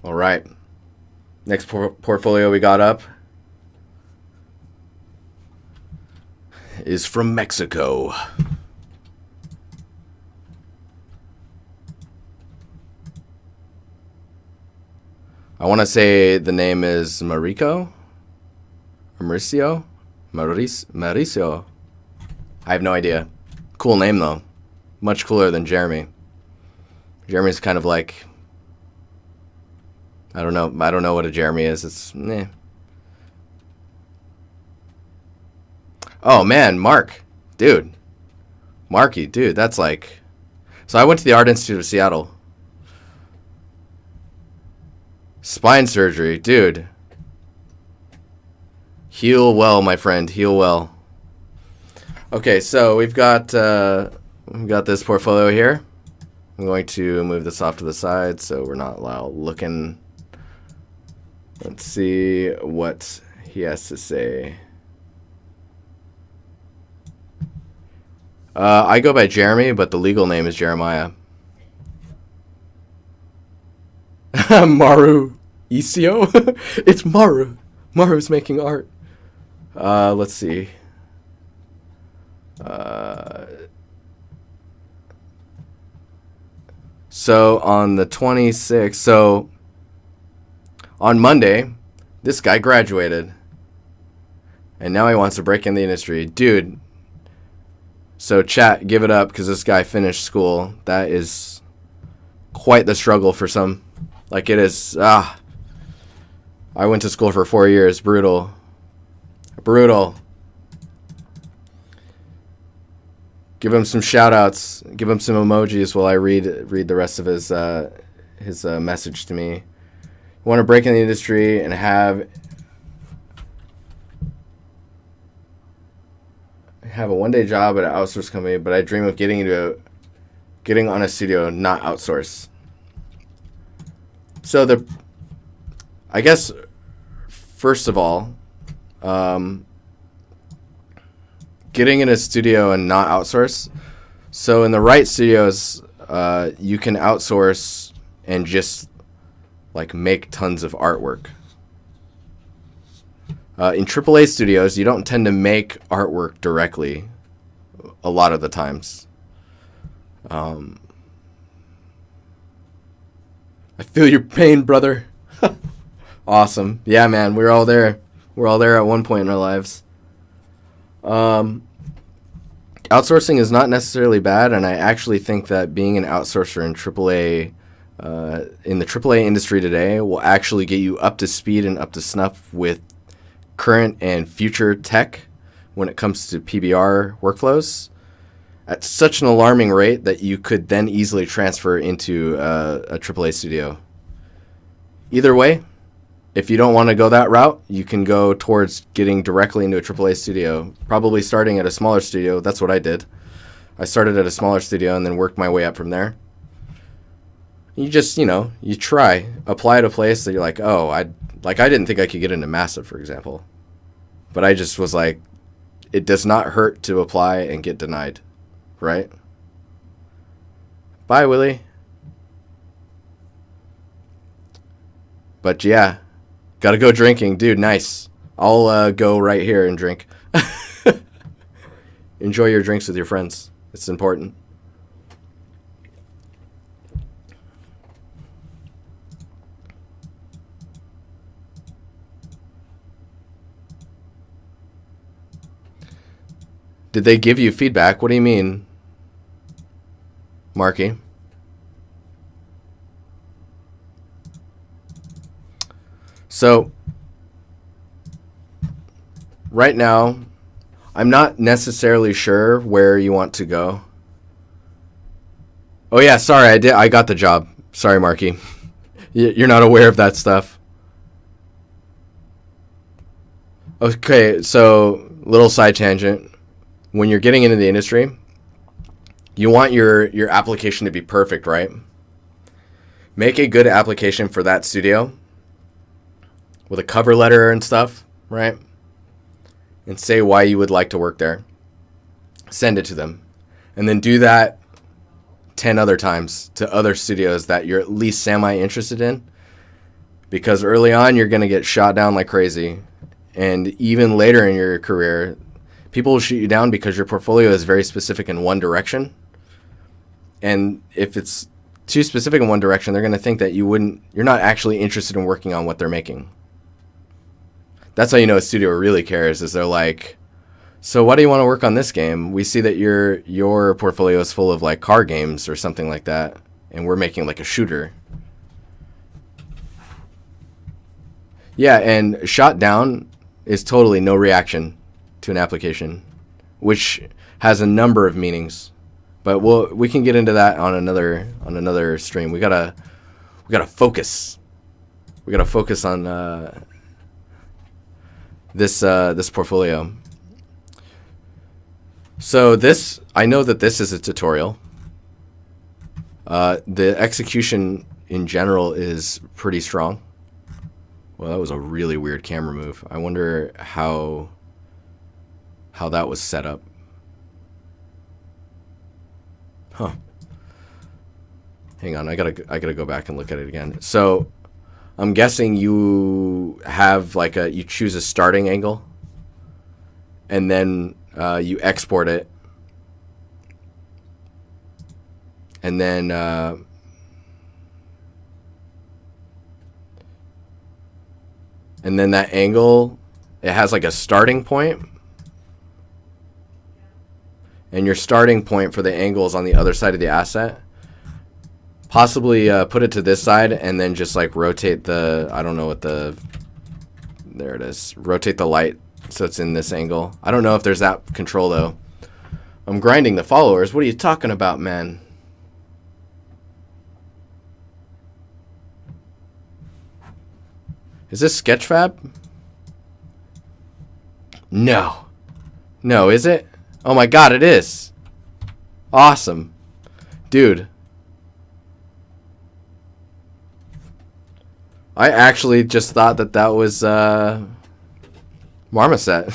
All right. Next portfolio we got up is from Mexico. I want to say the name is Mauricio. Mauricio. I have no idea. Cool name though. Much cooler than Jeremy. Jeremy's kind of like, I don't know what a Jeremy is. It's Oh man, Mark. Dude. Marky, dude, that's like. So I went to the Art Institute of Seattle. Spine surgery, dude. Heal well, my friend. Heal well. Okay, so we've got this portfolio here. I'm going to move this off to the side so we're not looking. Let's see what he has to say. I go by Jeremy, but the legal name is Jeremiah. Maru Isio? It's Maru. Maru's making art. Let's see. So on the 26th, so on Monday, this guy graduated. And now he wants to break in the industry. Dude. So chat, give it up because this guy finished school. That is quite the struggle for some. Like it is. I went to school for 4 years. Brutal. Brutal. Give him some shout outs. Give him some emojis while I read the rest of his message to me. You want to break in the industry and have a one-day job at an outsource company, but I dream of getting on a studio, not outsource. So I guess, first of all, getting in a studio and not outsource. So in the right studios, you can outsource and just like make tons of artwork. In AAA studios, you don't tend to make artwork directly a lot of the times. I feel your pain, brother. Awesome. Yeah, man, we're all there. We're all there at one point in our lives. Outsourcing is not necessarily bad, and I actually think that being an outsourcer in AAA, in the AAA industry today, will actually get you up to speed and up to snuff with current and future tech when it comes to PBR workflows at such an alarming rate that you could then easily transfer into a AAA studio. Either way, if you don't want to go that route, you can go towards getting directly into a AAA studio, probably starting at a smaller studio. That's what I did. I started at a smaller studio and then worked my way up from there. You just, you try, apply at a place that you're like, oh, I didn't think I could get into Massive, for example. But I just was like, it does not hurt to apply and get denied, right? Bye, Willie. But yeah, gotta go drinking. Dude, nice. I'll go right here and drink. Enjoy your drinks with your friends. It's important. Did they give you feedback? What do you mean, Marky? So, right now, I'm not necessarily sure where you want to go. Oh yeah, sorry, I got the job. Sorry, Marky. You're not aware of that stuff. Okay, so little side tangent. When you're getting into the industry, you want your application to be perfect, right? Make a good application for that studio with a cover letter and stuff, right? And say why you would like to work there. Send it to them. And then do that 10 other times to other studios that you're at least semi-interested in. because early on you're going to get shot down like crazy. And even later in your career, people will shoot you down because your portfolio is very specific in one direction. And if it's too specific in one direction, they're going to think that you're not actually interested in working on what they're making. That's how you know a studio really cares, is they're like, so why do you want to work on this game? We see that your portfolio is full of like car games or something like that, and we're making like a shooter. Yeah, and shot down is totally no reaction to an application, which has a number of meanings. But we can get into that on another stream. We gotta focus. We gotta focus on this portfolio. So I know that this is a tutorial. The execution in general is pretty strong. Well, that was a really weird camera move. I wonder how that was set up. Huh. Hang on, I gotta go back and look at it again. So I'm guessing you have like you choose a starting angle, and then you export it, and then that angle, it has like a starting point, and your starting point for the angle is on the other side of the asset. Possibly put it to this side and then just like rotate I don't know what there it is. Rotate the light so it's in this angle. I don't know if there's that control though. I'm grinding the followers. What are you talking about, man? Is this Sketchfab? No. No, is it? Oh my god, it is. Awesome. Dude. I actually just thought that was Marmoset.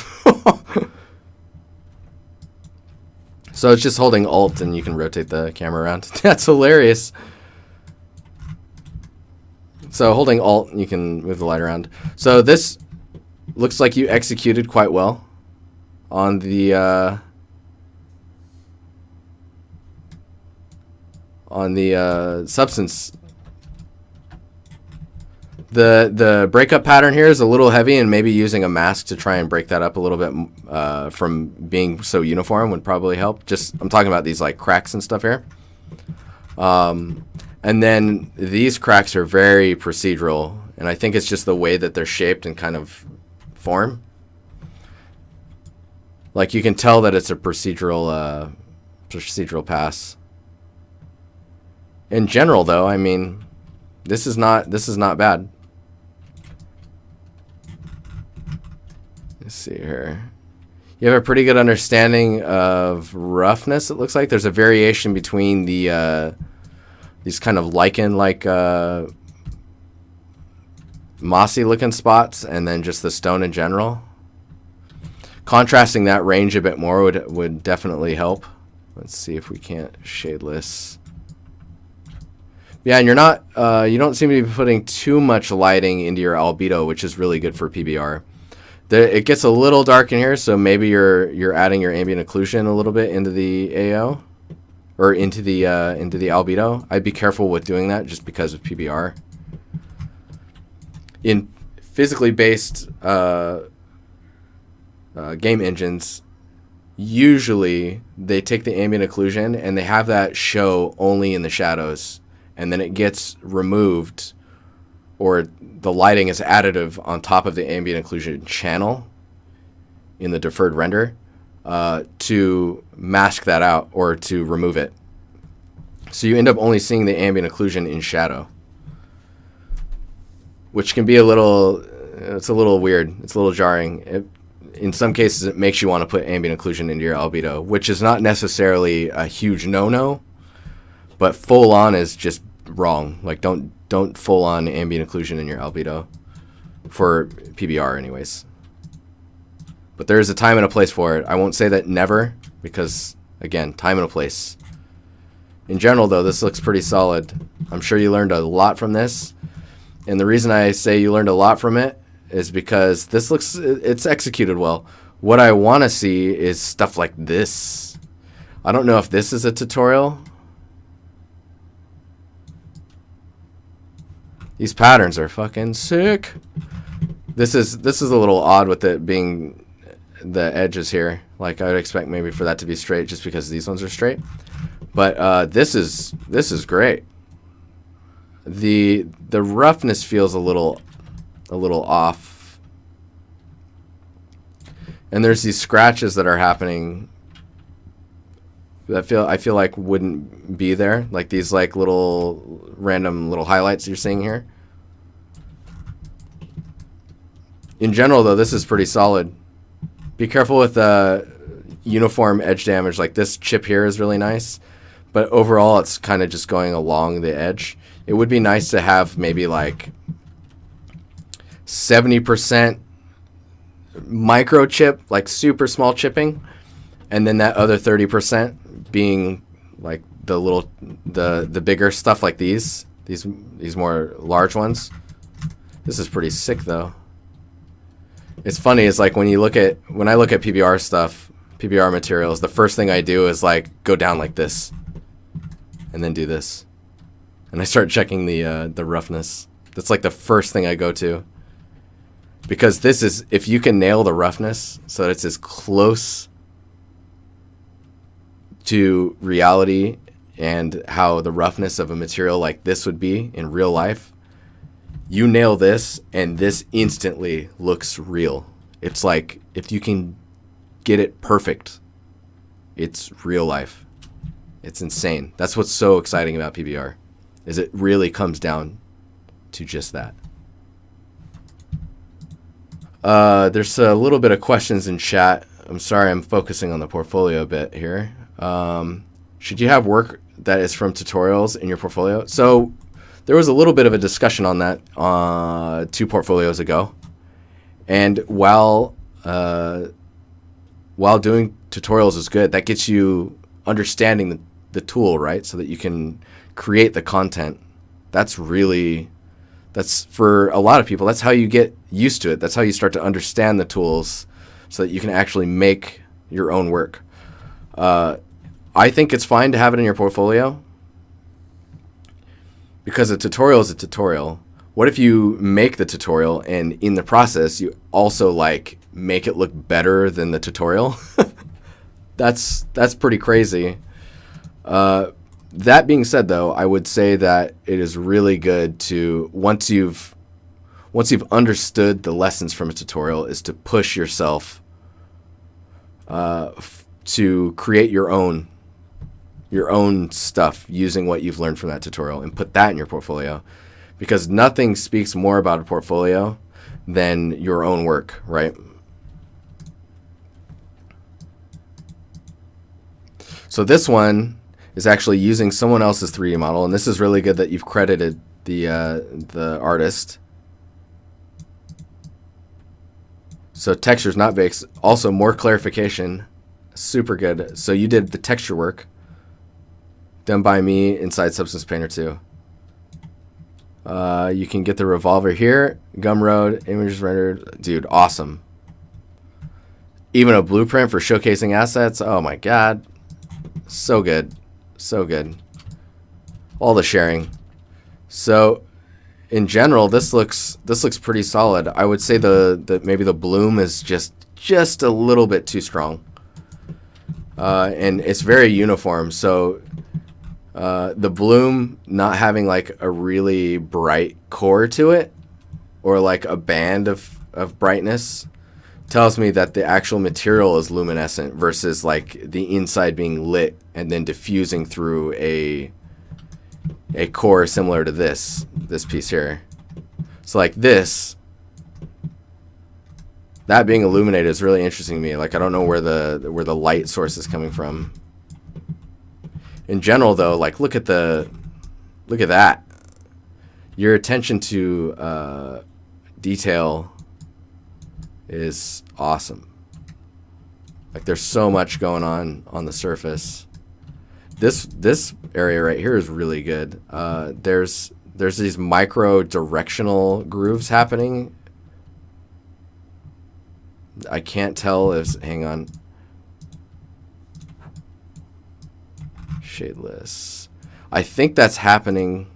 So it's just holding Alt and you can rotate the camera around. That's hilarious. So holding Alt, you can move the light around. So this looks like you executed quite well on the substance. The breakup pattern here is a little heavy, and maybe using a mask to try and break that up a little bit from being so uniform would probably help. I'm talking about these like cracks and stuff here. And then these cracks are very procedural, and I think it's just the way that they're shaped and kind of form. Like you can tell that it's a procedural pass. In general, though, I mean, this is not bad. Let's see here. You have a pretty good understanding of roughness. It looks like there's a variation between these kind of lichen-like mossy-looking spots, and then just the stone in general. Contrasting that range a bit more would definitely help. Let's see if we can't shadeless. Yeah, and you don't seem to be putting too much lighting into your albedo, which is really good for PBR. It gets a little dark in here, so maybe you're adding your ambient occlusion a little bit into the AO, or into the albedo. I'd be careful with doing that just because of PBR. In physically based game engines, usually they take the ambient occlusion and they have that show only in the shadows, and then it gets removed, or the lighting is additive on top of the ambient occlusion channel in the deferred render to mask that out or to remove it. So you end up only seeing the ambient occlusion in shadow, which can be it's a little weird. It's a little jarring. In some cases, it makes you want to put ambient occlusion into your albedo, which is not necessarily a huge no-no, but full on is just wrong. Like don't full on ambient occlusion in your albedo for PBR anyways. But there is a time and a place for it. I won't say that never, because again, time and a place. In general though, this looks pretty solid. I'm sure you learned a lot from this. And the reason I say you learned a lot from it is because it's executed well. What I want to see is stuff like this. I don't know if this is a tutorial. These patterns are fucking sick. This is a little odd with it being the edges here. Like I would expect maybe for that to be straight just because these ones are straight. But this is great. The roughness feels a little off. And there's these scratches that are happening that I feel like wouldn't be there. Like these like random little highlights you're seeing here. In general though, this is pretty solid. Be careful with uniform edge damage. Like this chip here is really nice, but overall it's kind of just going along the edge. It would be nice to have maybe like 70% microchip, like super small chipping, and then that other 30% being like the bigger stuff like these more large ones. This is pretty sick though. It's funny, it's like when I look at PBR stuff, PBR materials, the first thing I do is like go down like this and then do this. And I start checking the roughness. That's like the first thing I go to. Because this is, if you can nail the roughness so that it's as close to reality and how the roughness of a material like this would be in real life, you nail this and this instantly looks real. It's like if you can get it perfect, it's real life. It's insane. That's what's so exciting about PBR, is it really comes down to just that. There's a little bit of questions in chat. I'm sorry, I'm focusing on the portfolio a bit here. Should you have work that is from tutorials in your portfolio? So there was a little bit of a discussion on that 2 portfolios ago. And while doing tutorials is good, that gets you understanding the tool, right? So that you can create the content. That's for a lot of people, that's how you get used to it. That's how you start to understand the tools so that you can actually make your own work. I think it's fine to have it in your portfolio because a tutorial is a tutorial. What if you make the tutorial and in the process you also like make it look better than the tutorial? That's pretty crazy. That being said, though, I would say that it is really good to, once you've understood the lessons from a tutorial, is to push yourself to create your own stuff using what you've learned from that tutorial and put that in your portfolio, because nothing speaks more about a portfolio than your own work, right? So this one is actually using someone else's 3D model, and this is really good that you've credited the artist. So textures, not bakes. Also more clarification, super good. So you did the texture work done by me inside Substance Painter 2. You can get the revolver here, Gumroad, images rendered. Dude, awesome. Even a blueprint for showcasing assets. Oh my god. So good. So good. All the sharing. So in general, this looks pretty solid. I would say maybe the bloom is just a little bit too strong. And it's very uniform. So the bloom not having like a really bright core to it, or like a band of brightness, tells me that the actual material is luminescent versus like the inside being lit and then diffusing through a core similar to this piece here. So like this, that being illuminated is really interesting to me. Like I don't know where the light source is coming from. In general though, like look at that. Your attention to detail is awesome. Like there's so much going on the surface. This area right here is really good. There's There's these micro directional grooves happening. I can't tell if, hang on. Shadeless. I think that's happening.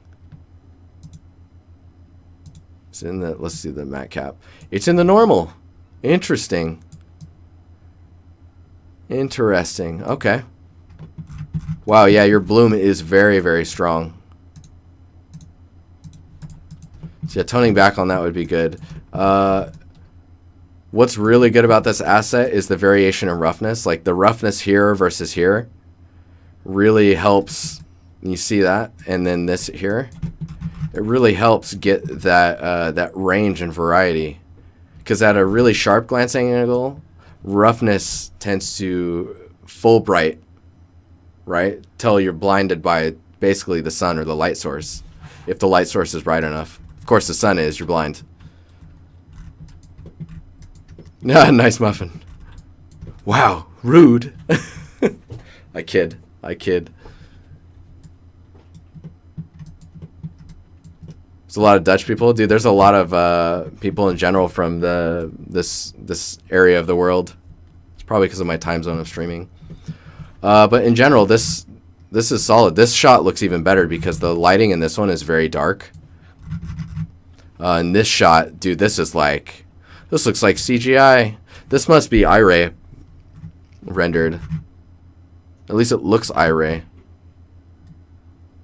It's in the, let's see the matte cap. It's in the normal. Interesting. Interesting. Okay. Wow, yeah, your bloom is very, very strong. So yeah, toning back on that would be good. What's really good about this asset is the variation in roughness. Like the roughness here versus here really helps. You see that? And then this here. It really helps get that that range and variety. Because at a really sharp glancing angle, roughness tends to full bright, right? Till you're blinded by basically the sun or the light source. If the light source is bright enough. Of course the sun is, you're blind. Nice muffin. Wow, rude. I kid. I kid. There's a lot of Dutch people, dude. There's a lot of people in general from this area of the world. It's probably because of my time zone of streaming. But in general, this is solid. This shot looks even better because the lighting in this one is very dark. In this shot, dude, this looks like CGI. This must be iRay rendered. At least it looks iRay.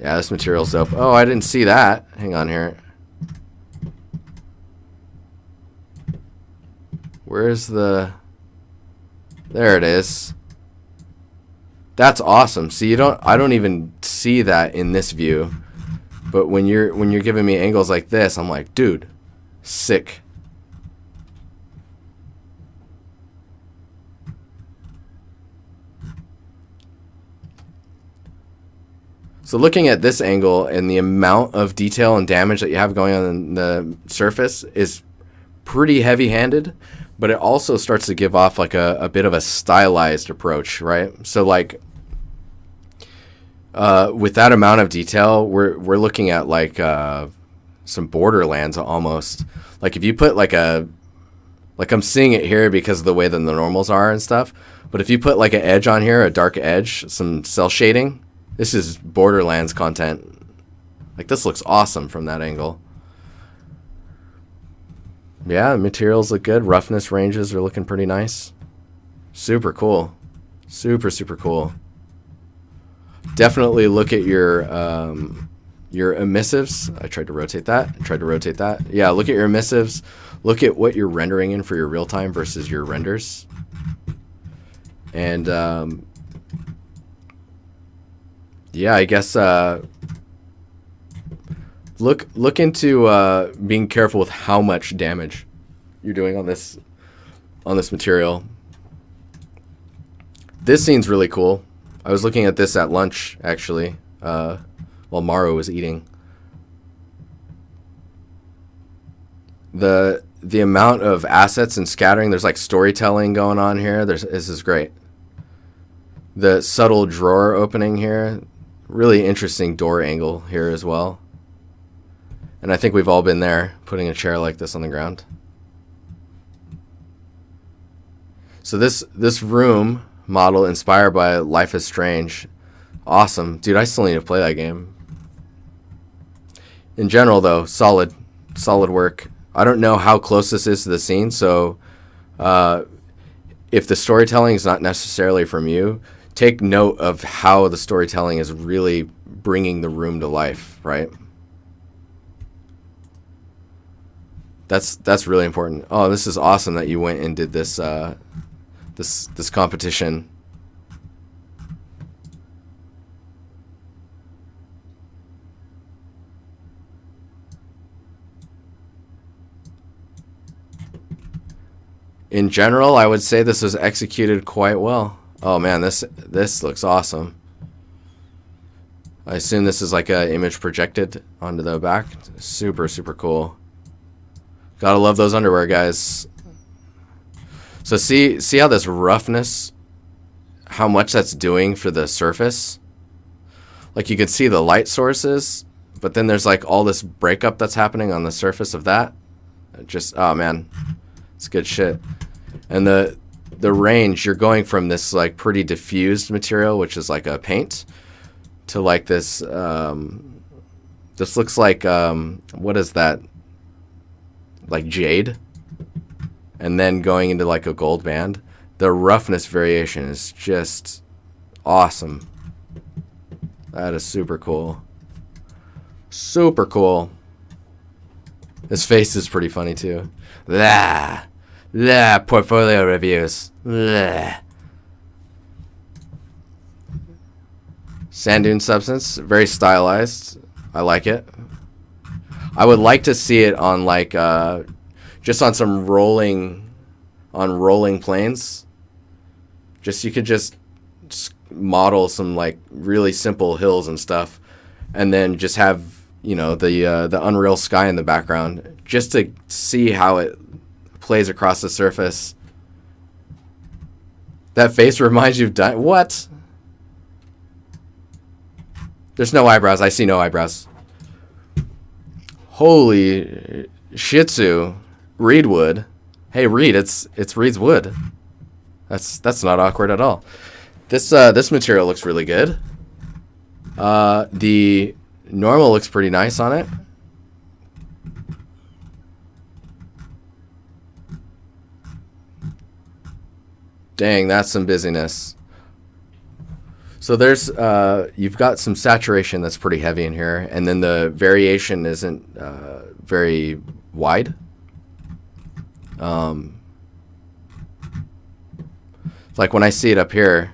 Yeah, this material's dope. Oh, I didn't see that. Hang on here. Where's the... There it is. That's awesome. See, I don't even see that in this view. But when you're giving me angles like this, I'm like, dude, sick. So looking at this angle and the amount of detail and damage that you have going on in the surface is pretty heavy-handed, but it also starts to give off like a bit of a stylized approach, right? So like with that amount of detail, we're looking at like some Borderlands almost. Like if you put like I'm seeing it here because of the way that the normals are and stuff, but if you put like an edge on here, a dark edge, some cell shading, this is Borderlands content. Like this looks awesome from that angle. Yeah, the materials look good. Roughness ranges are looking pretty nice. Super cool. Super, super cool. Definitely look at your emissives. I tried to rotate that. Yeah, look at your emissives. Look at what you're rendering in for your real time versus your renders. And yeah, I guess look into being careful with how much damage you're doing on this material. This scene's really cool. I was looking at this at lunch actually, while Mauro was eating. The amount of assets and scattering, there's like storytelling going on here. This is great. The subtle drawer opening here. Really interesting door angle here as well. And I think we've all been there, putting a chair like this on the ground. So this room model inspired by Life is Strange. Awesome. Dude, I still need to play that game. In general though, solid work. I don't know how close this is to the scene, so if the storytelling is not necessarily from you, take note of how the storytelling is really bringing the room to life, right? That's really important. Oh, this is awesome that you went and did this this competition. In general, I would say this was executed quite well. Oh man, this looks awesome. I assume this is like a image projected onto the back. Super, super cool. Gotta love those underwear, guys. So see how this roughness, how much that's doing for the surface? Like you can see the light sources but then there's like all this breakup that's happening on the surface of that. Just, oh man, it's good shit. And the range, you're going from this like pretty diffused material, which is like a paint, to like this, this looks like, what is that? Like jade. And then going into like a gold band. The roughness variation is just awesome. That is super cool. Super cool. His face is pretty funny too. Portfolio reviews. Sand dune substance, very stylized. I like it. I would like to see it on like just on some rolling planes. You could just model some like really simple hills and stuff, and then just have, you know, the unreal sky in the background, just to see how it plays across the surface. That face reminds you of what? There's no eyebrows. I see no eyebrows. Holy shih tzu. Reed wood. Hey Reed, it's Reed's wood. That's not awkward at all. This material looks really good. The normal looks pretty nice on it. Dang, that's some busyness. So there's you've got some saturation that's pretty heavy in here, and then the variation isn't very wide. Like when I see it up here,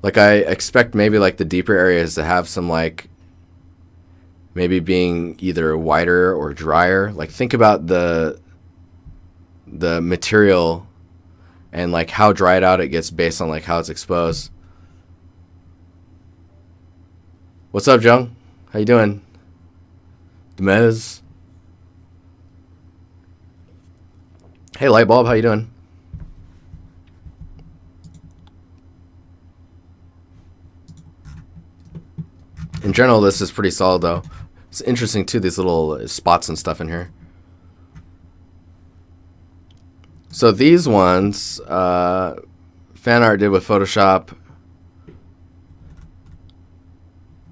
like I expect maybe like the deeper areas to have some like maybe being either wider or drier. Like think about the material and like how dried out it gets based on like how it's exposed. What's up, Jung? How you doing? Demez. Hey, Lightbulb, how you doing? In general, this is pretty solid, though. It's interesting, too, these little spots and stuff in here. So these ones, fan art did with Photoshop.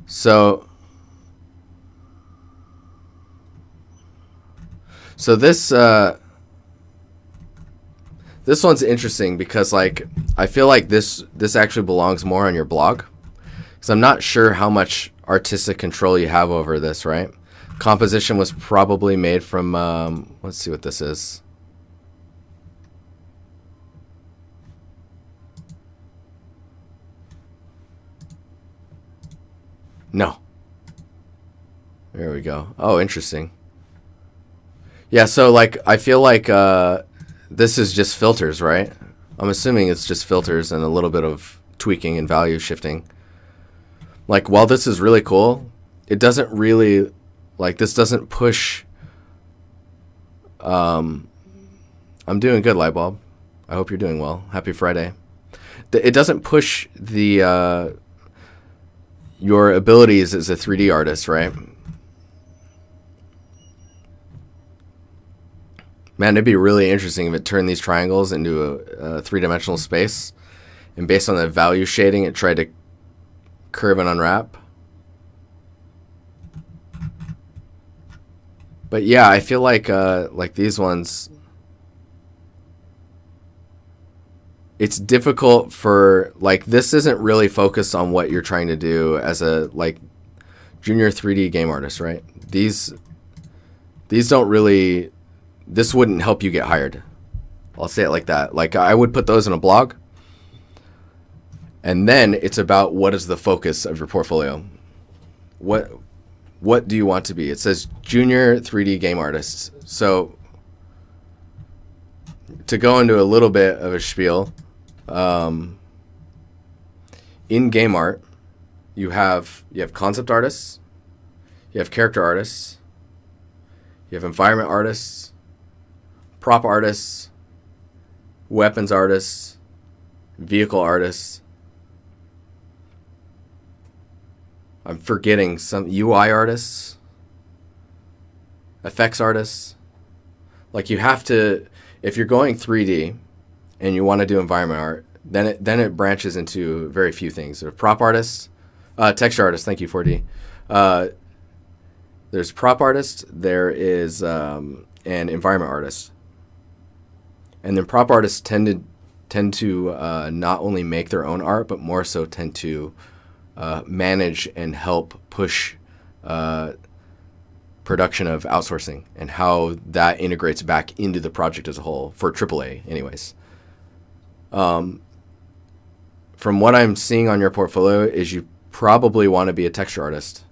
So this this one's interesting because like I feel like this actually belongs more on your blog, because I'm not sure how much artistic control you have over this, right? Composition was probably made from let's see what this is. No. There we go. Oh, interesting. Yeah, so like I feel like this is just filters, right? I'm assuming it's just filters and a little bit of tweaking and value shifting. Like while this is really cool, it doesn't really, like this doesn't push. I'm doing good, Lightbulb. I hope you're doing well. Happy Friday. It doesn't push the your abilities as a 3D artist, right? Man, it'd be really interesting if it turned these triangles into a three-dimensional space, and based on the value shading, it tried to curve and unwrap. But yeah, I feel like these ones, it's difficult for, like, this isn't really focused on what you're trying to do as a, like, junior 3D game artist, right? These don't really, this wouldn't help you get hired. I'll say it like that. Like, I would put those in a blog, and then it's about what is the focus of your portfolio. What do you want to be? It says junior 3D game artists. So to go into a little bit of a spiel, in game art, you have concept artists, you have character artists, you have environment artists, prop artists, weapons artists, vehicle artists. I'm forgetting some UI artists, effects artists. Like you have to, if you're going 3D and you want to do environment art, then it branches into very few things. There's prop artists, texture artists. Thank you, 4D. There's prop artists. There is an environment artist, and then prop artists tend to not only make their own art, but more so tend to manage and help push production of outsourcing and how that integrates back into the project as a whole for AAA anyways. From what I'm seeing on your portfolio is you probably want to be a texture artist.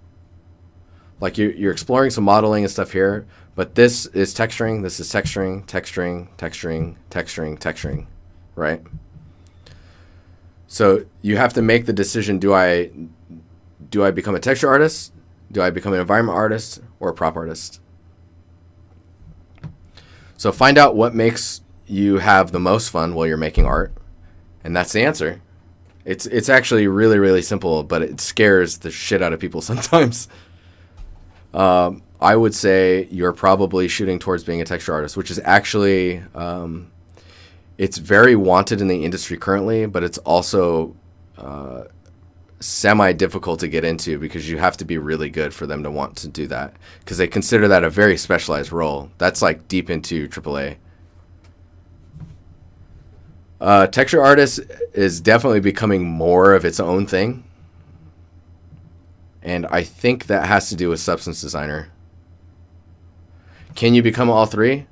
Like you're exploring some modeling and stuff here, but this is texturing, this is texturing, right? So you have to make the decision, do I become a texture artist? Do I become an environment artist or a prop artist? So find out what makes you have the most fun while you're making art, and that's the answer. It's actually really, really simple, but it scares the shit out of people sometimes. I would say you're probably shooting towards being a texture artist, which is actually, it's very wanted in the industry currently, but it's also semi-difficult to get into because you have to be really good for them to want to do that because they consider that a very specialized role. That's like deep into AAA. Texture artist is definitely becoming more of its own thing. And I think that has to do with substance designer. Can you become all three?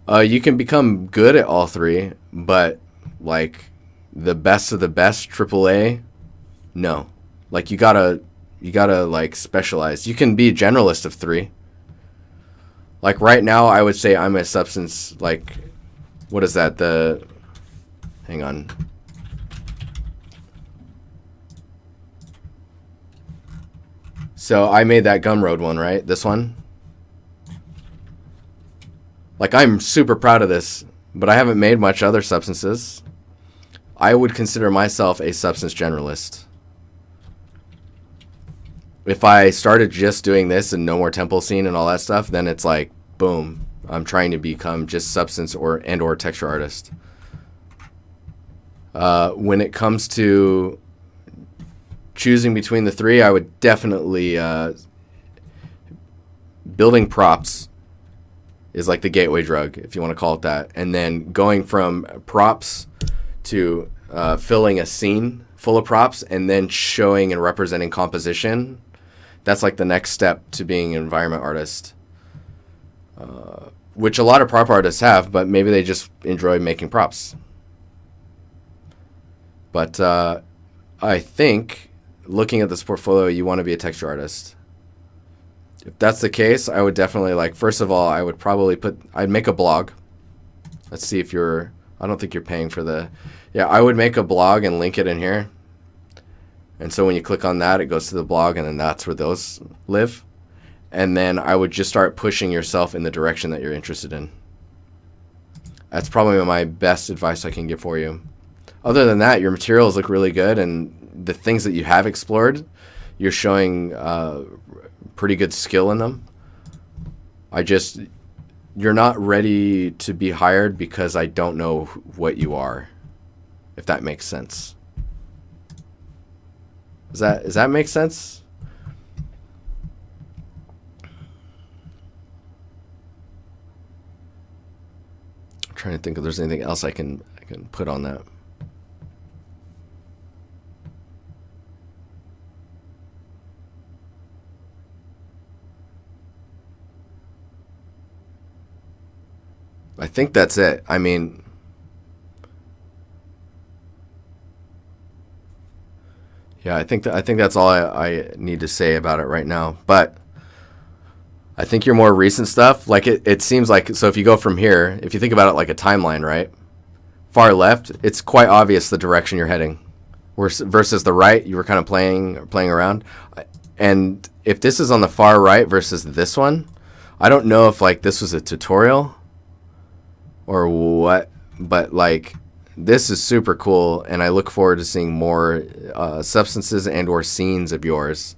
You can become good at all three, but like the best of the best AAA, no. Like you gotta like specialize. You can be a generalist of three. Like right now, I would say I'm a substance, like, what is that? Hang on. So I made that Gumroad one, right? This one. Like I'm super proud of this, but I haven't made much other substances. I would consider myself a substance generalist. If I started just doing this and no more temple scene and all that stuff, then it's like, boom, I'm trying to become just substance or texture artist. When it comes to choosing between the three, I would definitely, building props is like the gateway drug, if you want to call it that. And then going from props to filling a scene full of props and then showing and representing composition, that's like the next step to being an environment artist, which a lot of prop artists have, but maybe they just enjoy making props. But I think looking at this portfolio, you want to be a texture artist. If that's the case, I would definitely, like, first of all, I would probably I'd make a blog. Let's see if I don't think you're paying for I would make a blog and link it in here. And so when you click on that, it goes to the blog, and then that's where those live. And then I would just start pushing yourself in the direction that you're interested in. That's probably my best advice I can give for you. Other than that, your materials look really good, and the things that you have explored, you're showing pretty good skill in them. You're not ready to be hired because I don't know what you are, if that makes sense. Does that make sense? I'm trying to think if there's anything else I can put on that. I think that's it. I mean, yeah, I think that's all I need to say about it right now. But I think your more recent stuff, like it seems like, so if you go from here, if you think about it like a timeline, right? Far left, it's quite obvious the direction you're heading. Versus the right, you were kind of playing around. And if this is on the far right versus this one, I don't know if like this was a tutorial or what, but like this is super cool, and I look forward to seeing more substances and or scenes of yours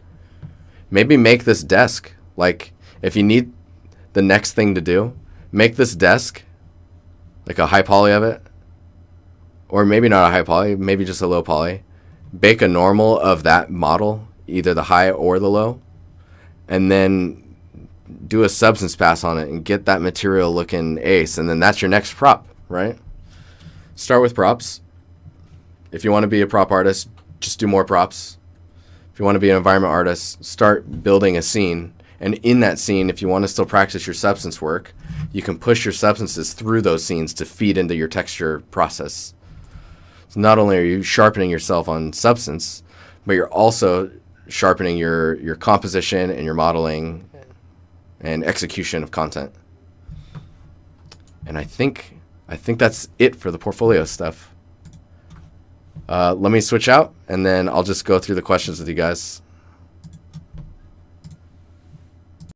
maybe make this desk. Like, if you need the next thing to do, make this desk like a high poly of it, or maybe not a high poly, maybe just a low poly. Bake a normal of that model, either the high or the low, and then do a substance pass on it and get that material looking ace, and then that's your next prop, right? Start with props. If you want to be a prop artist, just do more props. If you want to be an environment artist, start building a scene. And in that scene, if you want to still practice your substance work, you can push your substances through those scenes to feed into your texture process. So not only are you sharpening yourself on substance, but you're also sharpening your composition and your modeling and execution of content. And I think that's it for the portfolio stuff. Let me switch out, and then I'll just go through the questions with you guys.